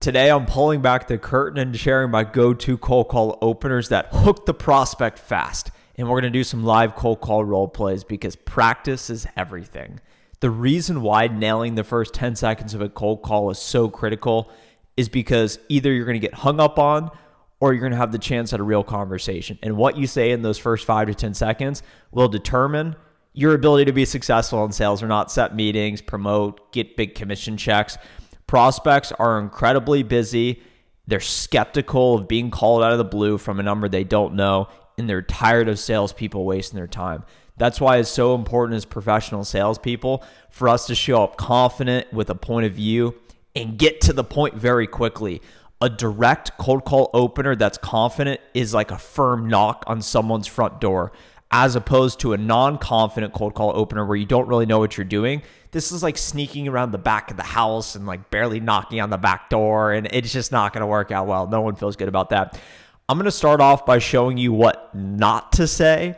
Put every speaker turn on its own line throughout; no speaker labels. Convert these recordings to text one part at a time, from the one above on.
Today, I'm pulling back the curtain and sharing my go-to cold call openers that hook the prospect fast. And we're going to do some live cold call role plays because practice is everything. The reason why nailing the first 10 seconds of a cold call is so critical is because either you're going to get hung up on or you're going to have the chance at a real conversation. And what you say in those first 5 to 10 seconds will determine your ability to be successful in sales or not. Set meetings, promote, get big commission checks. Prospects are incredibly busy. They're skeptical of being called out of the blue from a number they don't know, and they're tired of salespeople wasting their time. That's why it's so important as professional salespeople for us to show up confident with a point of view and get to the point very quickly. A direct cold call opener that's confident is like a firm knock on someone's front door, as opposed to a non-confident cold call opener where you don't really know what you're doing. This is like sneaking around the back of the house and like barely knocking on the back door, and it's just not going to work out well. No one feels good about that. I'm going to start off by showing you what not to say,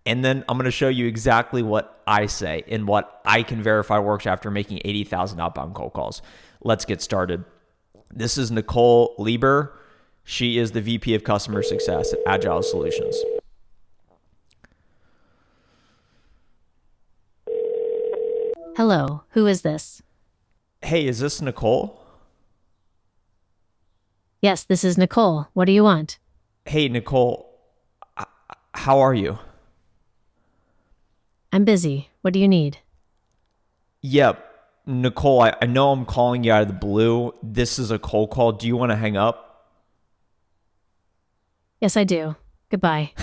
and then I'm going to show you exactly what I say and what I can verify works after making 80,000 outbound cold calls. Let's get started. This is Nicole Lieber. She is the VP of Customer Success at Agile Solutions.
Hello, who is this?
Hey, is this Nicole?
Yes, this is Nicole. What do you want?
Hey, Nicole, how are you?
I'm busy. What do you need?
Yep. Nicole, I know I'm calling you out of the blue. This is a cold call. Do you want to hang up?
Yes, I do. Goodbye.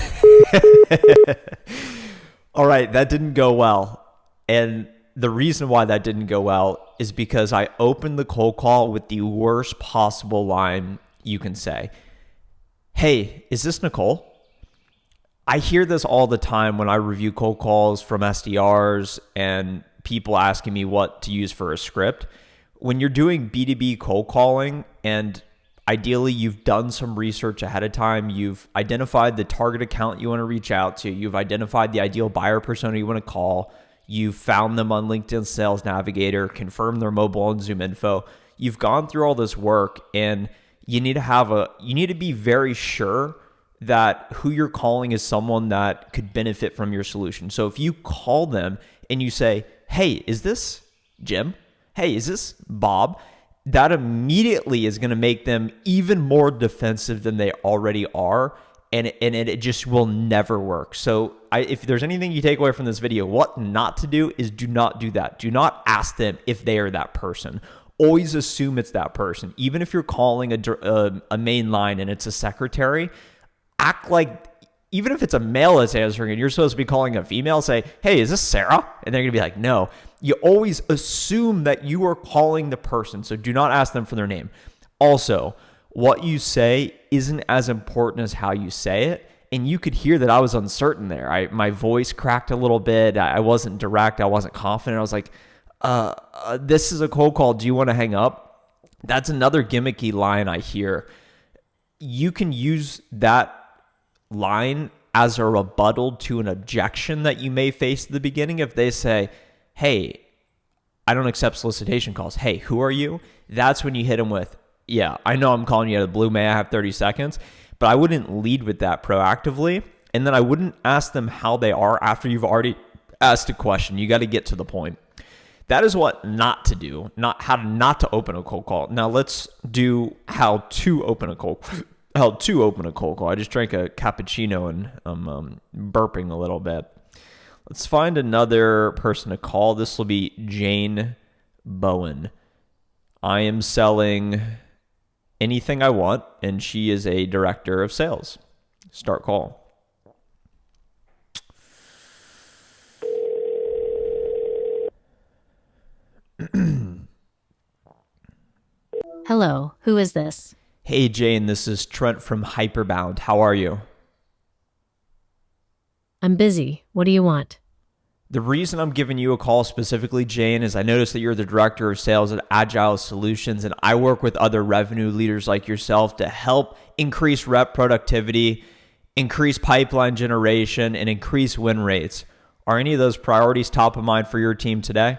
All right, that didn't go well. And the reason why that didn't go well is because I opened the cold call with the worst possible line you can say. Hey, is this Nicole? I hear this all the time when I review cold calls from SDRs and people asking me what to use for a script. When you're doing B2B cold calling and ideally you've done some research ahead of time, you've identified the target account you want to reach out to, you've identified the ideal buyer persona you want to call, you've found them on LinkedIn Sales Navigator, confirmed their mobile and Zoom info. You've gone through all this work and you need to be very sure that who you're calling is someone that could benefit from your solution. So if you call them and you say, hey, is this Jim? Hey, is this Bob? That immediately is going to make them even more defensive than they already are. And it just will never work. So if there's anything you take away from this video, what not to do is do not do that. Do not ask them if they are that person. Always assume it's that person. Even if you're calling a main line and it's a secretary, act like, even if it's a male that's answering and you're supposed to be calling a female, say, hey, is this Sarah? And they're going to be like, no. You always assume that you are calling the person. So do not ask them for their name. Also, what you say isn't as important as how you say it. And you could hear that I was uncertain there. My voice cracked a little bit. I wasn't direct. I wasn't confident. I was like, this is a cold call. Do you want to hang up? That's another gimmicky line I hear. You can use that line as a rebuttal to an objection that you may face at the beginning. If they say, hey, I don't accept solicitation calls. Hey, who are you? That's when you hit them with, yeah, I know I'm calling you out of the blue. May I have 30 seconds? But I wouldn't lead with that proactively. And then I wouldn't ask them how they are after you've already asked a question. You got to get to the point. That is what not to do, how not to open a cold call. Now let's do how to open a cold call. I just drank a cappuccino and I'm burping a little bit. Let's find another person to call. This will be Jane Bowen. I am selling anything I want, and she is a director of sales. Start call.
Hello, who is this?
Hey, Jane, this is Trent from Hyperbound. How are you?
I'm busy. What do you want?
The reason I'm giving you a call specifically, Jane, is I noticed that you're the director of sales at Agile Solutions, and I work with other revenue leaders like yourself to help increase rep productivity, increase pipeline generation, and increase win rates. Are any of those priorities top of mind for your team today?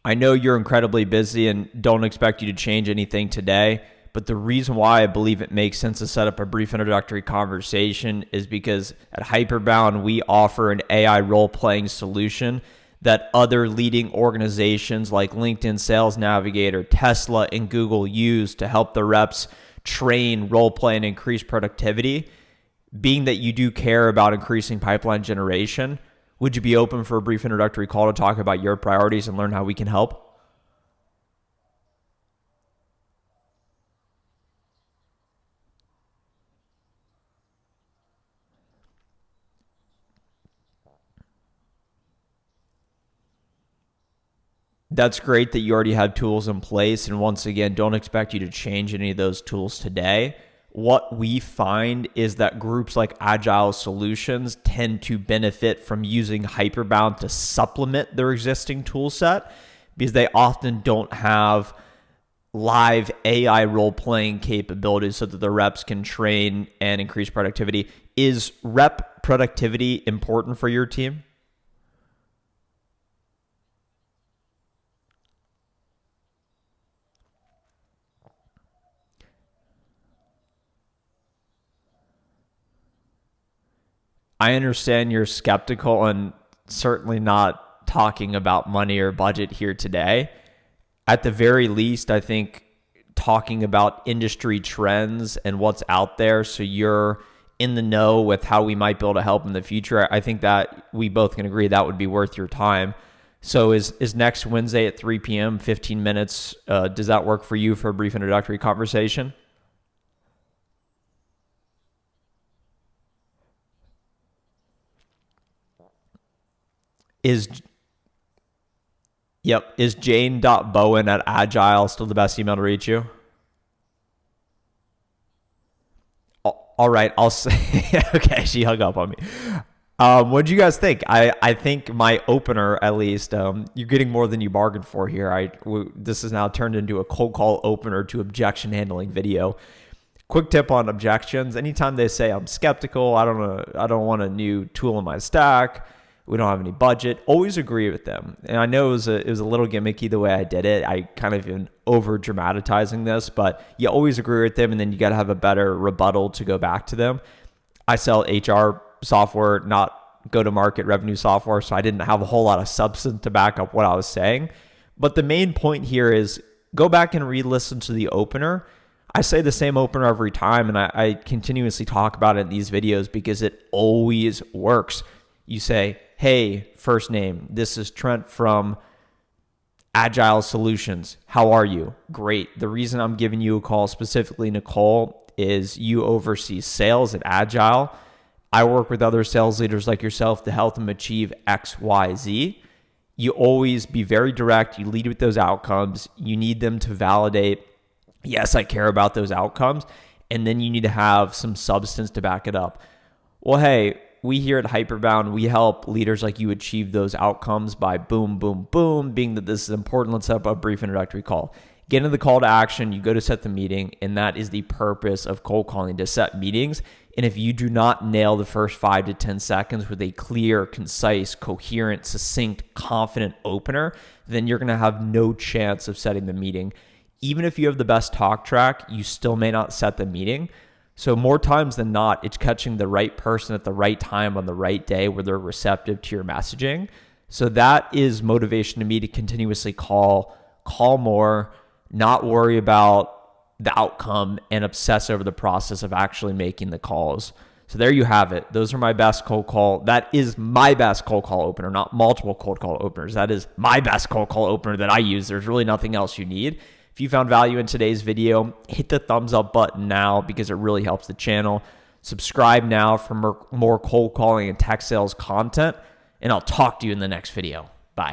I know you're incredibly busy and don't expect you to change anything today, but the reason why I believe it makes sense to set up a brief introductory conversation is because at Hyperbound, we offer an AI role-playing solution that other leading organizations like LinkedIn Sales Navigator, Tesla, and Google use to help the reps train, role-play, and increase productivity. Being that you do care about increasing pipeline generation, would you be open for a brief introductory call to talk about your priorities and learn how we can help? That's great that you already have tools in place. And once again, don't expect you to change any of those tools today. What we find is that groups like Agile Solutions tend to benefit from using Hyperbound to supplement their existing tool set because they often don't have live AI role-playing capabilities so that the reps can train and increase productivity. Is rep productivity important for your team? I understand you're skeptical and certainly not talking about money or budget here today. At the very least, I think talking about industry trends and what's out there so you're in the know with how we might be able to help in the future, I think that we both can agree that would be worth your time. So is next Wednesday at 3 p.m., 15 minutes, does that work for you for a brief introductory conversation? Is Yep. Is jane.bowen at agile still the best email to reach you? All right. I'll say, okay, she hung up on me. What do you guys think? I think my opener, at least, you're getting more than you bargained for here. This has now turned into a cold call opener to objection handling video. Quick tip on objections. Anytime they say I'm skeptical, I don't want a new tool in my stack, we don't have any budget, always agree with them. And I know it was a little gimmicky the way I did it. I kind of been over dramatizing this, but you always agree with them and then you got to have a better rebuttal to go back to them. I sell HR software, not go-to-market revenue software, so I didn't have a whole lot of substance to back up what I was saying. But the main point here is go back and re-listen to the opener. I say the same opener every time, and I continuously talk about it in these videos because it always works. You say, hey, first name, this is Trent from Agile Solutions. How are you? Great. The reason I'm giving you a call, specifically Nicole, is you oversee sales at Agile. I work with other sales leaders like yourself to help them achieve X, Y, Z. You always be very direct. You lead with those outcomes. You need them to validate, yes, I care about those outcomes. And then you need to have some substance to back it up. Well, hey, we here at Hyperbound, we help leaders like you achieve those outcomes by boom, boom, boom. Being that this is important, let's set up a brief introductory call. Get into the call to action, you go to set the meeting, and that is the purpose of cold calling, to set meetings. And if you do not nail the first 5 to 10 seconds with a clear, concise, coherent, succinct, confident opener, then you're going to have no chance of setting the meeting. Even if you have the best talk track, you still may not set the meeting. So more times than not, it's catching the right person at the right time on the right day where they're receptive to your messaging. So that is motivation to me to continuously call more, not worry about the outcome, and obsess over the process of actually making the calls. So there you have it. Those are my best cold call. That is my best cold call opener, not multiple cold call openers. That is my best cold call opener that I use. There's really nothing else you need. If you found value in today's video, hit the thumbs up button now because it really helps the channel. Subscribe now for more cold calling and tech sales content, and I'll talk to you in the next video. Bye.